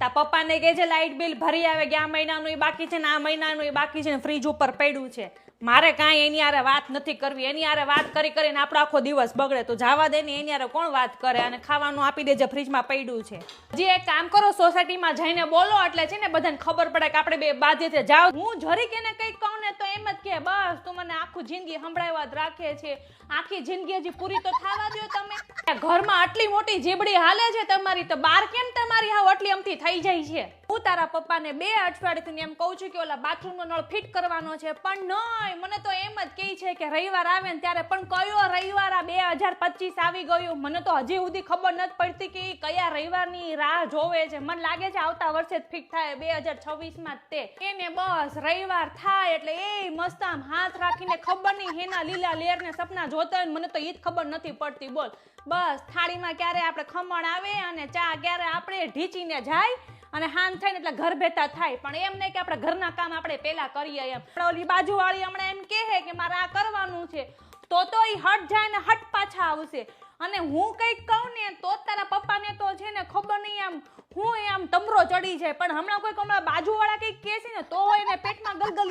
તા પપ્પાને કે છે લાઇટ બિલ ભરી આવે કે આ મહિનાનું બાકી છે ને આ મહિનાનું બાકી છે ને ફ્રીજ ઉપર પડ્યું છે. મારે કાંઈ એની આરે વાત નથી કરવી. એની આરે વાત કરી કરીને આપણો આખો દિવસ બગડે. તો જવા દે ને, એની આરે કોણ વાત કરે. અને ખાવાનું આપી દેજે, ફ્રીજમાં પડ્યું છે. જે એક કામ કરો, સોસાયટીમાં જઈને બોલો એટલે છે ને બધાને ખબર પડે કે આપણે બે બાધે છે. જાઓ, હું જરીક એને કંઈક કહું ને તો એમ જ કે બસ તું મને આખું જિંદગી સંભળાવ્યા જ રાખે છે. આખી જિંદગી હજી પૂરી તો થવા દો તમે. ઘરમાં આટલી મોટી જીબડી હાલે છે તમારી, તો બાર કેમ તમારી હાવ આટલી અમથી થઈ જાય છે? હું તારા પપ્પાને 2 અઠવાડિયાથી એમ કહું છું કે ઓલા બાથરૂમનો નળ ફિટ કરવાનો છે, પણ નહીં, મને તો એમ જ કહે છે કે રવિવાર આવે ને ત્યારે. પણ કયો રવિવાર? આ 2025 આવી ગયું. મને તો હજી સુધી ખબર નથી પડતી કે કયા રવિવારની રાહ જોવે છે. મને લાગે છે આવતા વર્ષે જ ફિટ થાય, 2026માં જ તે. એને બસ રવિવાર થાય એટલે એ મસ્ત આમ હાથ રાખીને ખબર નહીં હેના લીલા લેર ને સપના જોતા હોય. મને તો ઈ જ ખબર નથી પડતી. બોલ, બસ થાળીમાં ક્યારે આપણે ખમણ આવે અને ચા ક્યારે આપણે ઢીચીને જાય અને હાન થાય ને એટલે ઘર ભેતા થાય. પણ એમ નહીં કે આપણે ઘરના કામ આપણે પેલા કરીએ એમ. ઓલી બાજુવાળી હમણાં એમ કહે કે મારે આ કરવાનું છે, તો ઈ હટ જાય ને હટ પાછા આવશે. અને હું કંઈક કહું ને તો તારા પપ્પાને તો છે ને ખબર નહીં આમ હું આમ તમરો ચડી જાય. પણ હમણાં બાજુવાળા કંઈક કહે છે ને તો એને પેટમાં ગલગલ